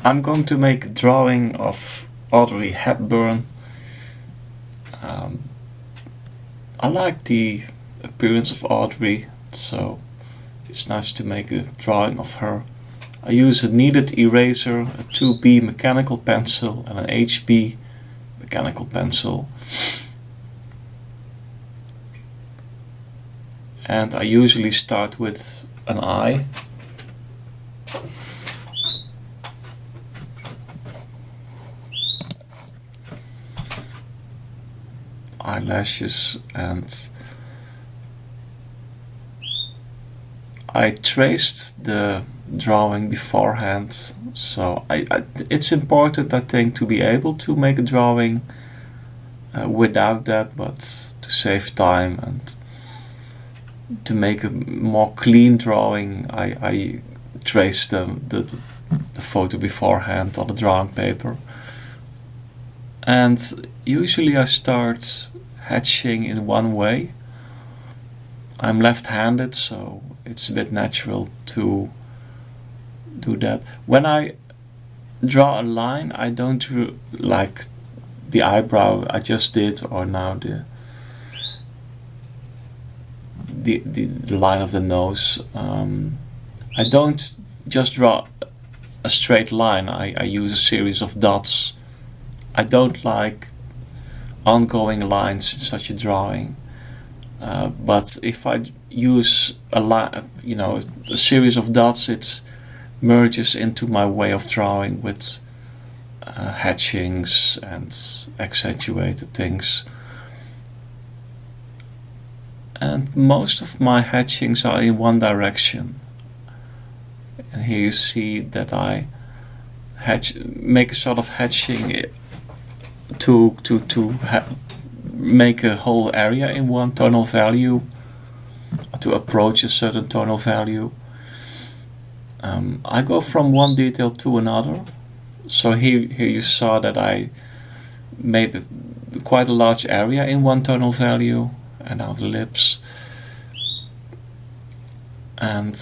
I'm going to make a drawing of Audrey Hepburn. I like the appearance of Audrey, so it's nice to make a drawing of her. I use a kneaded eraser, a 2B mechanical pencil and an HB mechanical pencil. And I usually start with an eye. Eyelashes, and I traced the drawing beforehand, so it's important, I think, to be able to make a drawing without that, but to save time and to make a more clean drawing, I traced the photo beforehand on the drawing paper. And usually I start hatching in one way. I'm left-handed, so it's a bit natural to do that. When I draw a line, I don't draw like the eyebrow I just did, or now the line of the nose. I don't just draw a straight line. I use a series of dots. I don't like ongoing lines in such a drawing, but if I use a line, a series of dots, it merges into my way of drawing with hatchings and accentuated things. And most of my hatchings are in one direction. And here you see that I make a sort of hatching to make a whole area in one tonal value, or to approach a certain tonal value. I go from one detail to another. So here you saw that I made quite a large area in one tonal value, and now the lips. And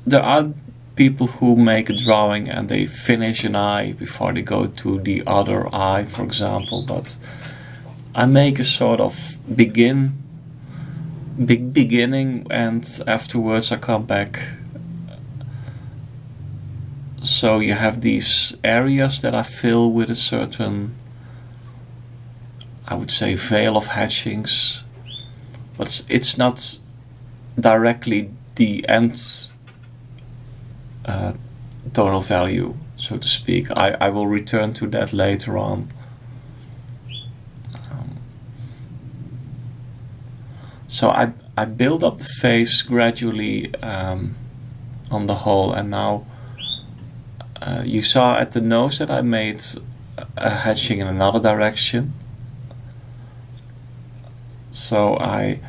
there are people who make a drawing and they finish an eye before they go to the other eye, for example, but I make a sort of beginning, and afterwards I come back. So you have these areas that I fill with a certain, I would say, veil of hatchings, but it's not directly the end tonal value, so to speak. I will return to that later on. So I build up the face gradually on the whole, and now you saw at the nose that I made a hatching in another direction. So I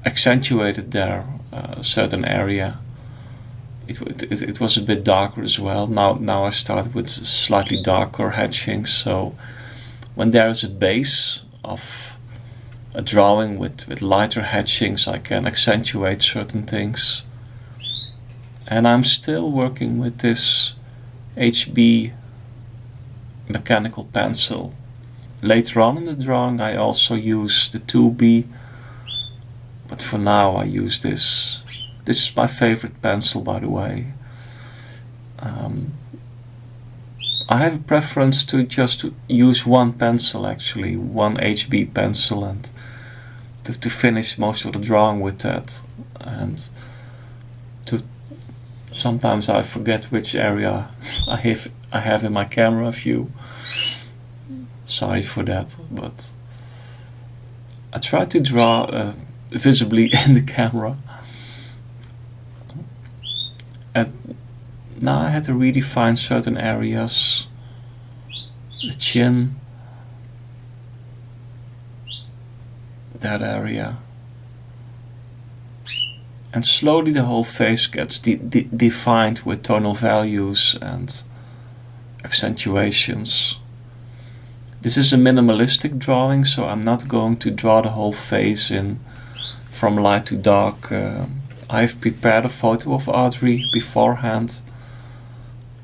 accentuated there a certain area. It was a bit darker as well. Now I start with slightly darker hatchings. So when there is a base of a drawing with lighter hatchings, I can accentuate certain things. And I'm still working with this HB mechanical pencil. Later on in the drawing I also use the 2B, but for now I use this. This is my favorite pencil, by the way. I have a preference to just use one pencil, actually, one HB pencil, and to finish most of the drawing with that. And sometimes I forget which area I have in my camera view. Sorry for that, but I try to draw visibly in the camera. And now I had to redefine certain areas. The chin, that area. And slowly the whole face gets defined with tonal values and accentuations. This is a minimalistic drawing, so I'm not going to draw the whole face in from light to dark. I've prepared a photo of Audrey beforehand,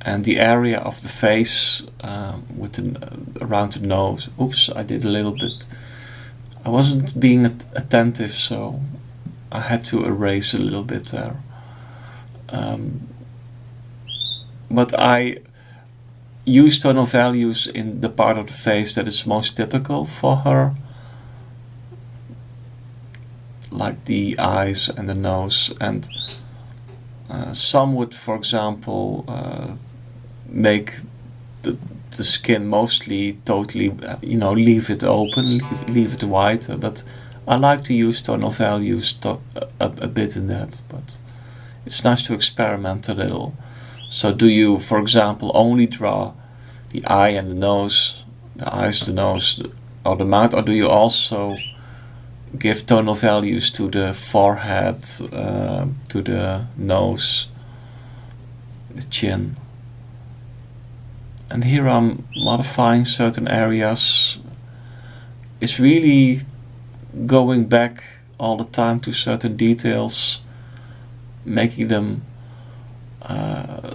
and the area of the face around the nose. Oops, I did a little bit. I wasn't being attentive, so I had to erase a little bit there. But I use tonal values in the part of the face that is most typical for her, like the eyes and the nose, and some would, for example, make the skin mostly totally, leave it open, leave it white, but I like to use tonal values a bit in that, but it's nice to experiment a little. So do you, for example, only draw the eye and the nose, the eyes, the nose, or the mouth, or do you also give tonal values to the forehead, to the nose, the chin? And here I'm modifying certain areas. It's really going back all the time to certain details, making them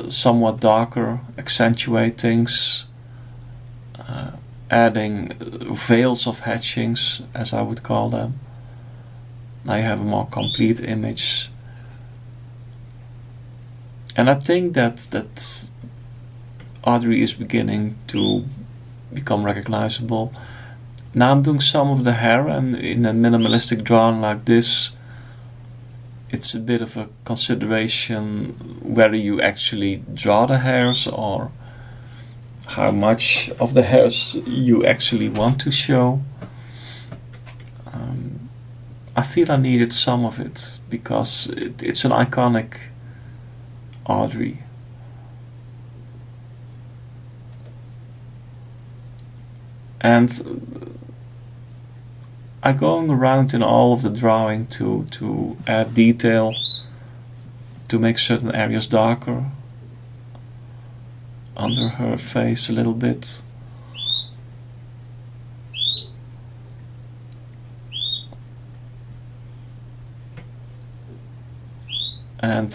somewhat darker, accentuate things, adding veils of hatchings, as I would call them. Now you have a more complete image. And I think that Audrey is beginning to become recognizable. Now I'm doing some of the hair, and in a minimalistic drawing like this, it's a bit of a consideration whether you actually draw the hairs or how much of the hairs you actually want to show. I feel I needed some of it because it's an iconic Audrey. And I'm going around in all of the drawing to add detail, to make certain areas darker under her face a little bit. And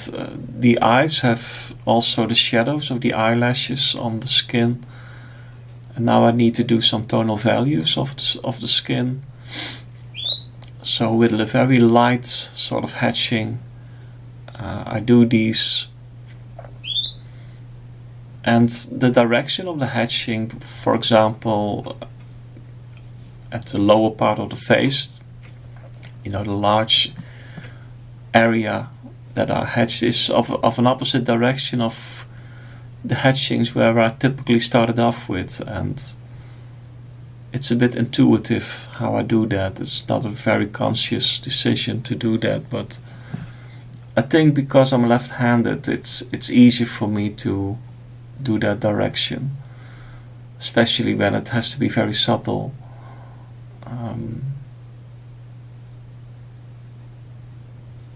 the eyes have also the shadows of the eyelashes on the skin. And now I need to do some tonal values of the skin. So with a very light sort of hatching, I do these. And the direction of the hatching, for example, at the lower part of the face, the large area that are hatched is of an opposite direction of the hatchings where I typically started off with, and it's a bit intuitive how I do that. It's not a very conscious decision to do that, but I think because I'm left-handed, it's easy for me to do that direction, especially when it has to be very subtle.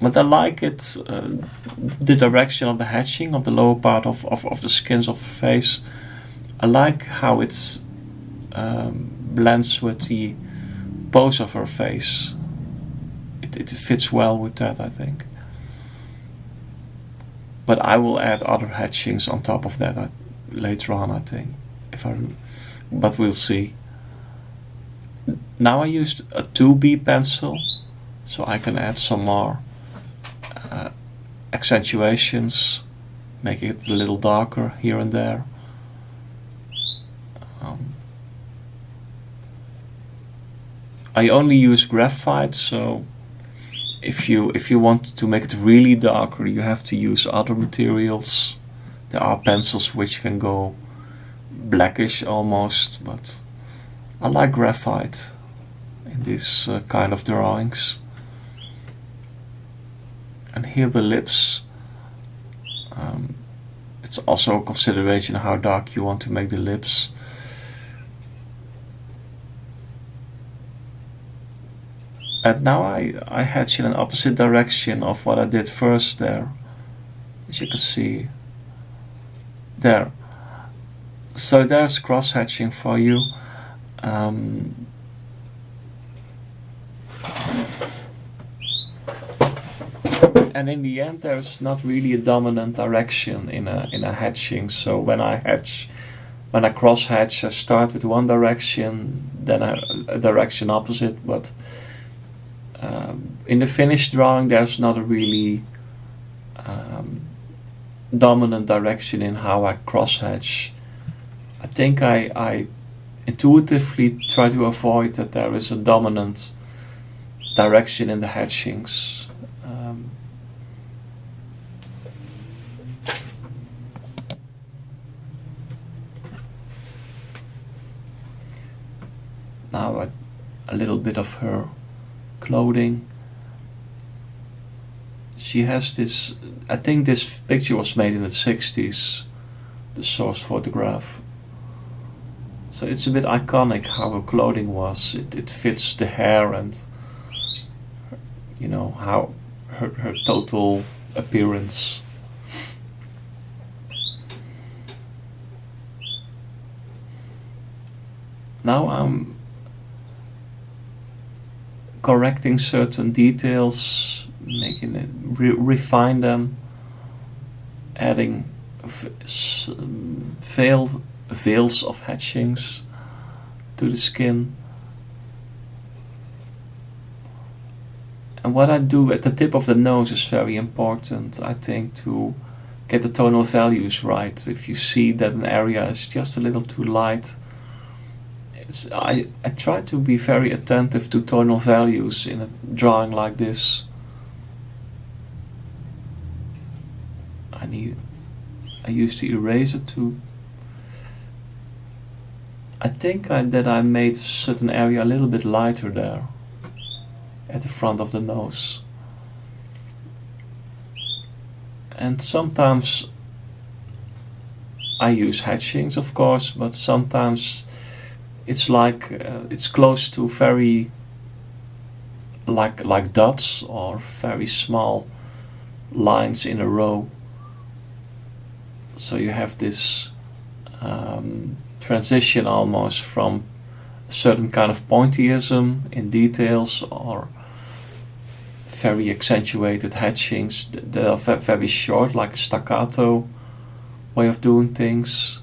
But I like it, the direction of the hatching of the lower part of the skins of the face. I like how it blends with the pose of her face. It fits well with that, I think. But I will add other hatchings on top of that later on, I think. But we'll see. Now I used a 2B pencil, so I can add some more accentuations, make it a little darker here and there. I only use graphite, so if you want to make it really darker, you have to use other materials. There are pencils which can go blackish almost, but I like graphite in this kind of drawings. And here the lips, it's also a consideration how dark you want to make the lips. And now I hatch in an opposite direction of what I did first there, as you can see there. So there's cross-hatching for you. And in the end, there's not really a dominant direction in a hatching. So when I cross hatch, I start with one direction, then a direction opposite. But in the finished drawing, there's not a really dominant direction in how I cross hatch. I think I intuitively try to avoid that there is a dominant direction in the hatchings. Now a little bit of her clothing. She has this, I think this picture was made in the 60s, the source photograph. So it's a bit iconic how her clothing was. It fits the hair and, you know, how her total appearance. Now I'm correcting certain details, making it refine them, adding veils of hatchings to the skin. And what I do at the tip of the nose is very important, I think, to get the tonal values right. If you see that an area is just a little too light, I try to be very attentive to tonal values in a drawing like this. I use the eraser to. I think that I made a certain area a little bit lighter there at the front of the nose. And sometimes I use hatchings, of course, but sometimes it's like it's close to very like dots or very small lines in a row. So you have this transition almost from a certain kind of pointillism in details or very accentuated hatchings that are very short, like a staccato way of doing things.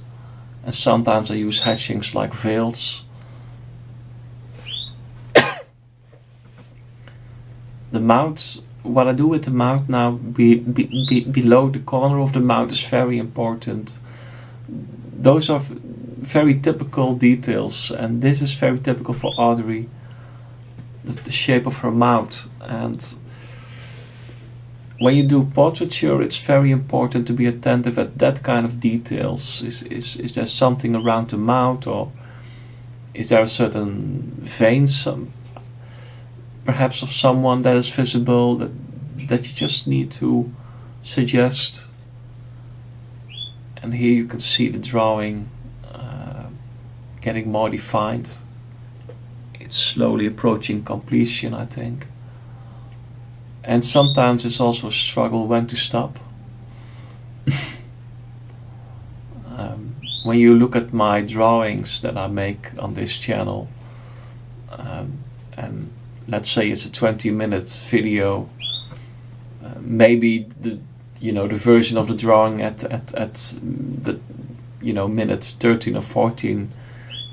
And sometimes I use hatchings like veils. The mouth, what I do with the mouth now, below the corner of the mouth is very important. Those are very typical details, and this is very typical for Audrey, the shape of her mouth. And when you do portraiture, it's very important to be attentive at that kind of details. Is there something around the mouth, or is there a certain vein, perhaps of someone that is visible, that you just need to suggest? And here you can see the drawing getting more defined. It's slowly approaching completion, I think. And sometimes it's also a struggle when to stop. When you look at my drawings that I make on this channel, and let's say it's a 20-minute video, maybe the version of the drawing at the minute 13 or 14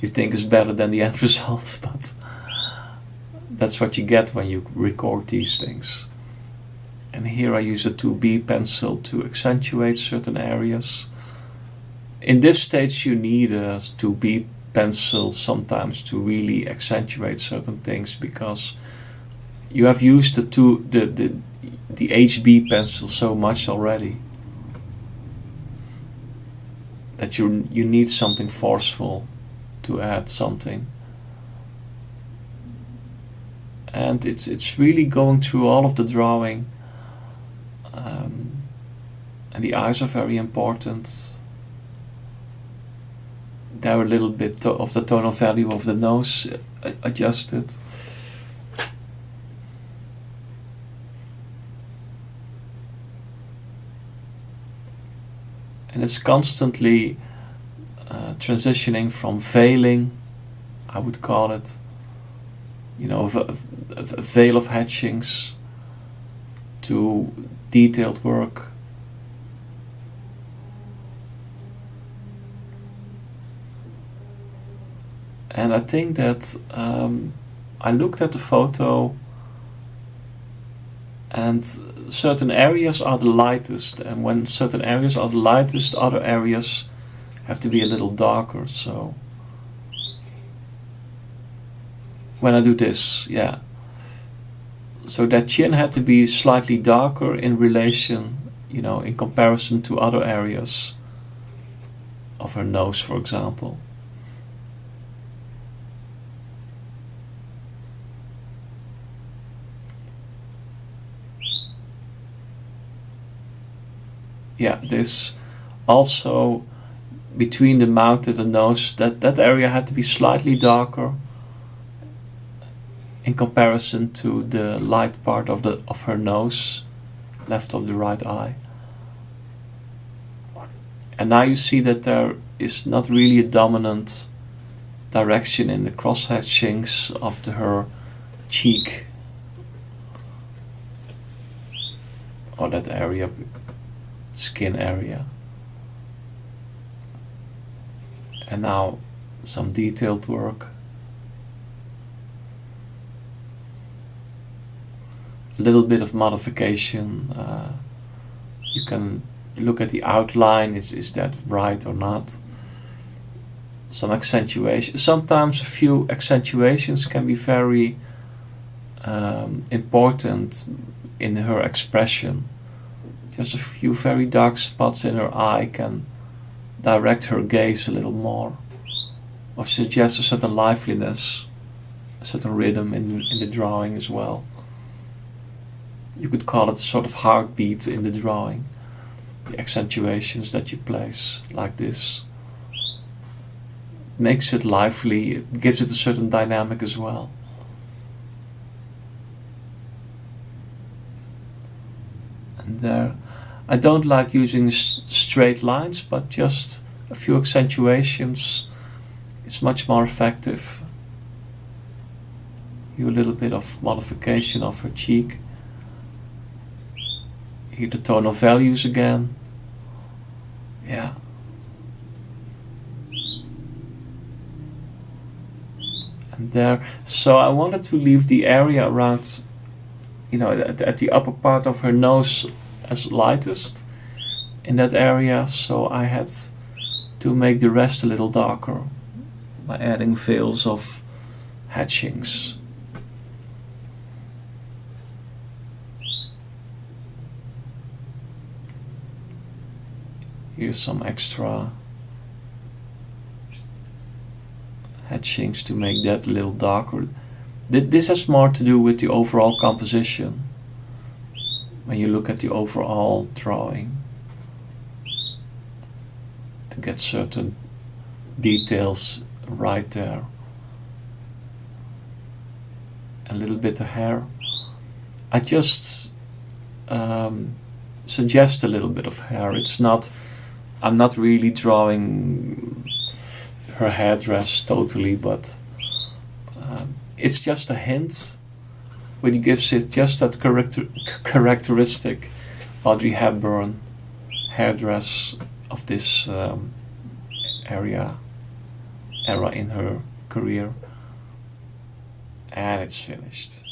you think is better than the end result, but that's what you get when you record these things. And here I use a 2B pencil to accentuate certain areas. In this stage you need a 2B pencil sometimes to really accentuate certain things, because you have used the HB pencil so much already that you need something forceful to add something. And it's really going through all of the drawing, and the eyes are very important. They're a little bit of the tonal value of the nose adjusted. And it's constantly transitioning from veiling, I would call it, a veil of hatchings, to detailed work. And I think that I looked at the photo, and certain areas are the lightest, and when certain areas are the lightest, other areas have to be a little darker. So when I do this, yeah, so that chin had to be slightly darker in relation, in comparison to other areas of her nose, for example. Yeah, this also between the mouth and the nose, that area had to be slightly darker in comparison to the light part of her nose, left of the right eye. And now you see that there is not really a dominant direction in the cross-hatchings of her cheek, or that area, skin area. And now some detailed work. A little bit of modification. You can look at the outline, is that right or not? Some accentuation. Sometimes a few accentuations can be very important in her expression. Just a few very dark spots in her eye can direct her gaze a little more, or suggest a certain liveliness, a certain rhythm in the drawing as well. You could call it a sort of heartbeat in the drawing, the accentuations that you place like this. Makes it lively, it gives it a certain dynamic as well. And there, I don't like using straight lines, but just a few accentuations is much more effective. Here a little bit of modification of her cheek. Here the tonal values again. Yeah. And there, so I wanted to leave the area around, at the upper part of her nose as lightest in that area, so I had to make the rest a little darker by adding veils of hatchings. Here's some extra hatchings to make that a little darker. This has more to do with the overall composition. When you look at the overall drawing, to get certain details right there. A little bit of hair. I just suggest a little bit of hair. I'm not really drawing her hairdress totally, but it's just a hint, which gives it just that characteristic Audrey Hepburn hairdress of this era in her career. And it's finished.